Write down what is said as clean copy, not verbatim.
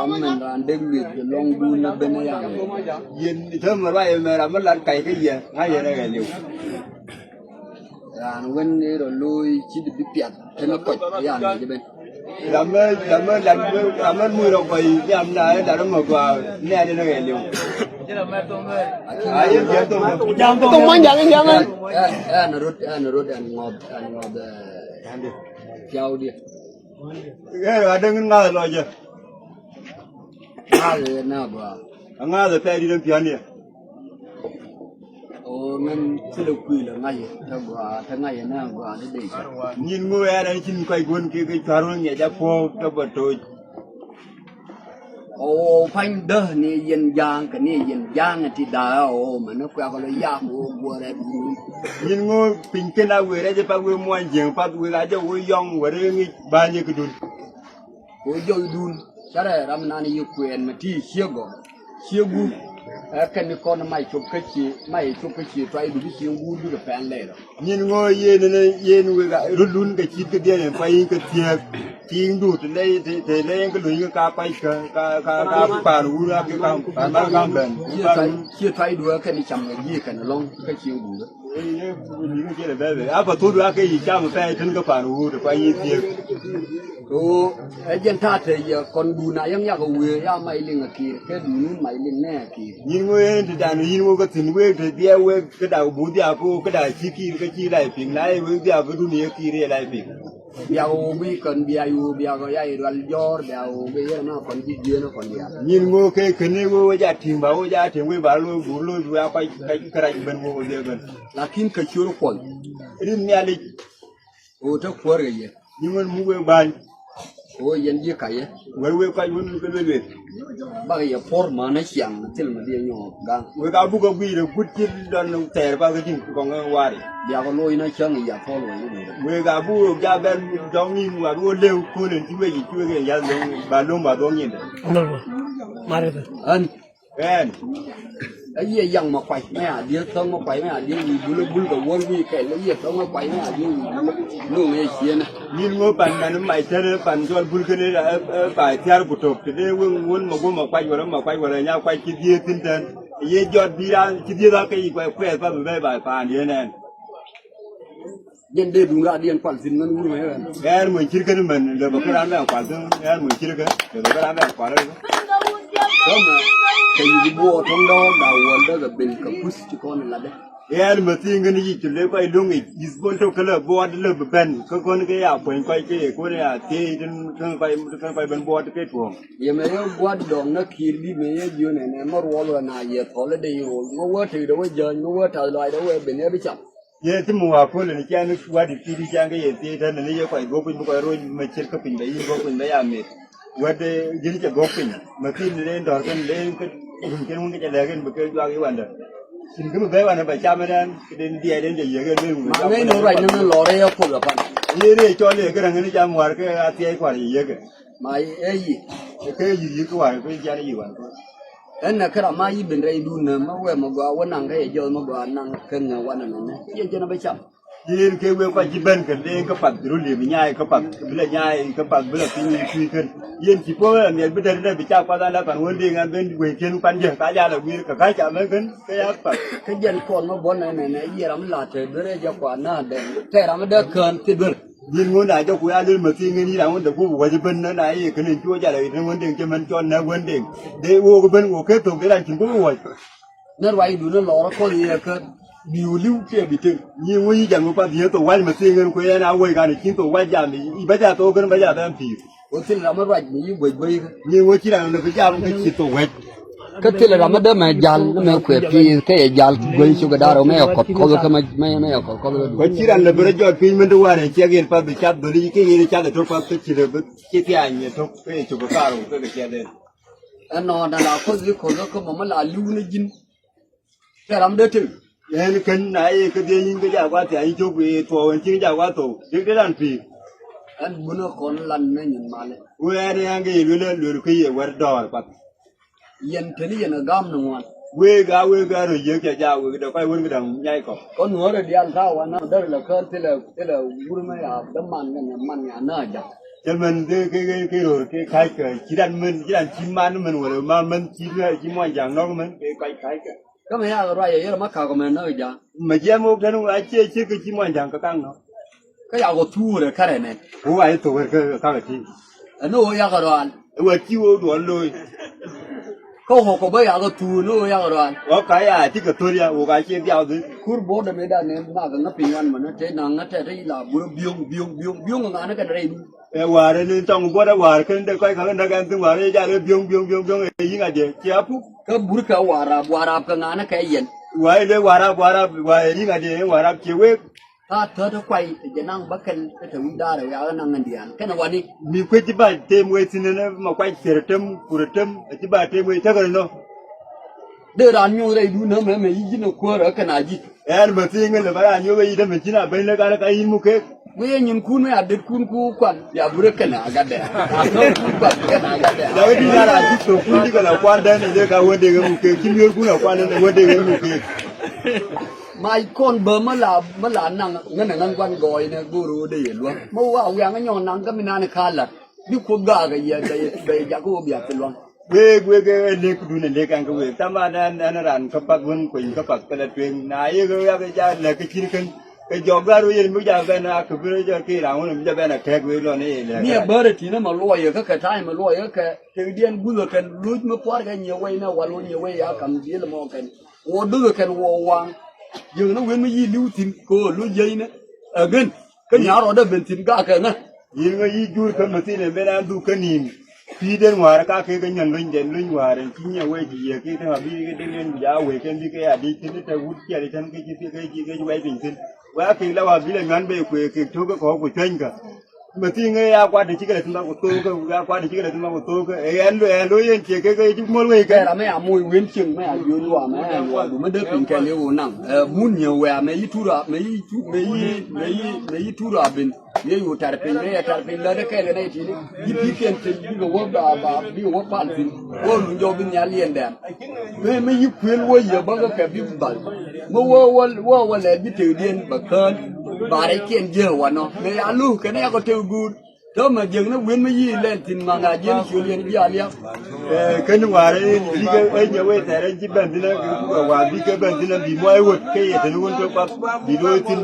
mình là đêm việt long buôn là bên này Yin thơm mà vậy mà làm mất lần cày cái gì ngay giờ đây là nhiều là nó bên đây rồi lui chỉ được bị piệt thế nó cột cái gì vậy bên làm mất mùi đâu vậy làm này đã nó mở qua nghe đây là nhiều ai giờ Tung mang dạng anh nó rút anh ngọt theo đi cái là đang ngã rồi chứ rồi nào bà ngã rồi phải đi đến phía này mình sẽ được quỳ là ngay thằng ngày nào bà để nhìn ngôi ở đây chín quay cuốn cái chó nó nhảy ra phố cho bật rồi phanh đơ nè yên giang cái nè yên giang thì đã mà nó quẹo cái giang bùa đấy nhìn ngôi pin cái nào về đây cho bao nhiêu mua giường bao nhiêu là cho vui yong về đây bao nhiêu cái đun ôi dồi đun cái này làm nào như quyền mà thi siêu gu cái này con mày chụp cái gì trai đủ siêu gu đủ cái fan lệ rồi nhìn ngôi yên người cái đun cái chi cái điện phải cái thiệp tiếng đủ từ đây thì lấy cái lưỡi cái cá bay cá phản u ra cái cam bền chia trai đủ cái này chậm cái gì cái nó long cái siêu đủ cái là bé à và thôi cái gì cha mà phải thân cái phản u được phải thiệp dân ta thì con bù này em nhắc cái quê ya mày lên cái đủ mày lên nè kì nhìn ngôi thì đàn nhìn ngôi cái thìn quê thì dia quê cái đầu bù dia cô cái đầu chi lại phình lại với dia cái đun này kia lại phình biao bi cần biao cái ai rồi gió biao bây giờ nó còn gì nữa nó còn gì nhìn ngôi cái này ngôi giá tiền quê bảo luôn bù luôn vừa cái bên ngôi dia gần là kim cái chuột quần đi nhà đi chắc quơ cái gì nhưng mà mua bán dân gì cái quê cái muốn cái luyện bây giờ form nó chẳng til mà đi nhỏ gang quê cái bút cái bì được bút chín đơn tè bao cái chuyện còn cái hoa đi biao cái lôi nó chẳng gì à form rồi quê cái bút ra bên trong nhìn qua bút leo cô nên chưa cái giá luôn bà luôn nhìn Đâu rồi? Mà đây anh anh cái gì dòng mà quậy mấy à điếc không mà quậy mấy à điếc gì bul cái quân gì cái lấy gì không mà quậy mấy à điếc nó nghe chuyện nhìn ngô bàn mà nó mày chơi bàn cho bul cái này là bài theo bút trục thì đây quân mà quay vào đây nhau quay chi tiết tinh thần ye giọt đi ra chi tiết ra cái gì quay quẹt vào bài phản như này dân đây đúng ra điên quản xin nó như mấy bạn em mình chỉ cái mình được cái đám này quản thôi em mình chỉ cái được cái đám này quản thôi đó mà cái gì bùa trong đó đầu đó là bên cái push cho con là đấy em mà tin cái gì chỉ lấy quay đúng ý isbon to cái là bùa là bên cái con cái áo quần quay cái này à thì cái quay bên bùa cái tuồng giờ mấy cái bùa đòn nó kia đi mấy cái gì này mà rồi là giờ thôi là đi rồi nó quá thì đâu giờ nó quá trời lại đâu bên này bị chậm ye ti mua ko le ni nó wa di ti chang cái ti ta ne ye kwai go pin ko ro ma cher ka pin dai go pin dai ame wa de jini cha go pin ma tin le ndor kan le cái mun cái le kan cái jwa cái wanda sin cái be wa na ba cha ma dan den dia den ye cái le mu mà mấy nó rồi nó lò đây có là bạn ye re cho le cái rang ni cha mu cái ati ai kwa ye cái mà gì cái gì cái wa cái cha ni wa anh là cái mà gì bên đây đun mà quên mà gọi năng cái giờ mà gọi năng cân là quan này này cho nó bị chậm yin ke we kwa jiben kan de ka pat ru le mi nyai ka pat bila nyai ka pat bila tin ni kan yin ki po ne bi da bi cha kwa da la kan won de ngan ben we ken pan je ka ja la wi ka cha ma kan ka ya pat cái dân con nó bốn này gì lắm là trời bữa giờ quả na để thế làm được cơn thì được yin ngon da jo ku ya le ma tin ni da won da ku wa jiben na ai kan ni chu ja la ni won de ke man cho na won de de wo ko ben wo ke to ke dan chin ko wo nó vậy đủ nó lò nó có gì cơ điều lưu kia bị thương nhưng mà chẳng có bao nhiêu tổ quay mà tiền ngân quay nào quay cả này chính tổ quay giảm thì bây giờ tôi cần bây giờ đang thì có thể là mới vậy như vậy nhưng mà chỉ là nó phải giảm cái chỉ tổ quay cái thế là làm đó mà dàn nó mới khỏe thì cái dàn quay cho cái đó mới học có cái mấy học có cái chỉ là bây giờ pin mình đâu này chỉ cái phải bị chặt bởi cái gì chặt là thôi phải chỉ là cái anh thôi cái chụp cái caro cái cái đấy anh nó là có mà là lưu nó dính cái làm đó chứ em cần này cái gì cái giá quá thì anh chụp về tổ anh chỉ giá quá tổ những cái đàn phi anh muốn nó còn lần nữa nhìn mà này quê đây anh cái lừa cái gì quá đòi bắt yên thế này nó gam nó ngoan quê ga rồi giờ cái giá quê đâu phải quên cái đồng nhai có nữa rồi đi ăn rau anh nó đây là cơn thế là vui mấy à đấm man nhà nó cho mình cái rồi cái khai cái chỉ đàn chim man mình rồi mà mình chim ngoài dạng nó mình cái khai cái ก็ไม่ยากอะไรเยอะมากข่าวก็มันน้อยจ้ะ mà chim một cái nó ai chơi cái chim ngoài dạng cái căng nó ก็อยากก็ทู่เลยแค่ไหน không phải tổ cái cái gì อันนู้นอยากก็ร้อน vừa chiêu đuổi lôi ก็หกก็ไม่อยากก็ทู่นู้นอยากก็ร้อน có cái chỉ cái tôi ya cái chơi theo đấy คูร์บอร์ดไม่ได้เนี่ยน่าจะนับปีวันมันนะเจ้านางนั่นเจ้าที่ลาบุรุษบิยงงานนั่นกันอะไรดู hòa đến trong bữa đó hòa cái đây quay kháng đây cái hòa đây ra đây biong ấy gì ngay đấy chia phúc ก็บุรุษเขาวาราบกับงานนั่นแค่เย็น hòa đây hòa gì ngay đấy hòa chiều ấy ถ้าเธอถ้าไปจะนั่งบักกันไปถึงได้เลยเอานั่งกันเดียนแค่ในวันนี้ mi quay chỉ bài thêm quay xin nó mà quay chè trâm cùi trâm chỉ bài thêm quay thế rồi nó เดือดร้อนอยู่เลยดูน้ำมันไม่ยินเอาควร์ขนาดยี่ em mà xin cái là phải là như vậy đó mình chỉ là bên cái gì mua cái ไม่ยินคุณไม่อาจเด็ดคุณกูกวนอย่าบุรุษกันนะกันเด้อน้องคุณกวนกันนะกันเด้อ rồi đi ra là chỉ tổ cũng chỉ là quan đơn này cái vấn đề cái mua cái chỉ biết cũng là quan đơn vấn đề cái mua cái ไม่คนเบอร์มาลานั่งงั้นกวนกอยเนี่ยกูรู้ได้ยังวะเมื่อว่าอย่างนั้นย้อนนั่งก็ไม่นานขาดละนี่คนกล้ากันยังได้อยากกูเบียดเป็นวะ về cái lek du này lek ang cái tam anh ran cái bạc vân quỳnh cái bạc cái là truyền này cái cha là cái chỉ cái job ra rồi bây giờ bên à cái bây giờ cái nào mình bây giờ bên là khác với lo này เนี่ยเบอร์ที่นั่นมาลอยก็แค่ใช่มาลอยก็แค่เทียนกูเลยกันรู้มาพอดกันเยอะไว้นะวันรู้เยอะไว้ยาคำเดียวละมองกันโอ้ดูกันวัววางยังนั้นเว้นไม่ยี่ลิ้วทิ้งกูรู้ยัยนะเงินก็ยาเราได้เป็นทิ้งก้ากันนะ ยิงก็ยี่จูกันมาสิเนี่ยเป็นอันดูกันนิมพี่เดินหัวแล้วก็คือกันยันลุยเดินลุยหัวเดินที่เนี่ยเว้ยที่คือถ้าพี่ก็เดินเล่นยาวเว้ยกันที่ก็อดีตที่แต่วุฒิอะไรทั้งก็ที่ก็ไว้เป็นสิ้นว่าคือแล้วว่าพี่เลยงานไปคุยคือทุกก็ขอคุยช่วยกันมาที่ไงอาควาดิจิก็เลยทุ่มมาตัวก็อาควาดิจิก็เลยทุ่มมาตัวก็เอ็นลุยเอ็นเจ๊ก็จุกมัวเว้ย แก กัน เราไม่เอามวยเว้นเชิงไม่เอายืนว่าไม่เอาดูไม่ได้เป็นแค่เลี้ยวนั่งมุนเหี่ยวแหวไม่ยี่ทุระไม่ยี่ทุระเป็นยี่อยู่แต่เป็นเนี่ยแต่เป็นแล้วได้แค่เลยได้ทีนี้ยี่พี่เปลี่ยนเป็นยี่ก็ว่าพี่ก็ว่าบ้านสิว่าลุงโยบินยาเลียนแดงไม่ยี่เพื่อนว่าเยอะบ้างก็แค่พี่บัลเมื่อว่าแหละยี่ถือเดียนบักเกินบาร์ไอเกียนเยอะวะเนาะไม่เอาลูกกันเนี่ยก็เท่ากูถ้ามาเจอเนี่ยเว้นไม่ยี่เล่นทิ้งมังอาเจียนชิวเลียนพี่อาเลีย cái nó hòa đấy đi cái ấy nhiều ấy thế đấy chỉ bên thế này cái hòa đi cái bên thế này bị mọi vật cái gì thì nó cũng cho bác bị đôi tin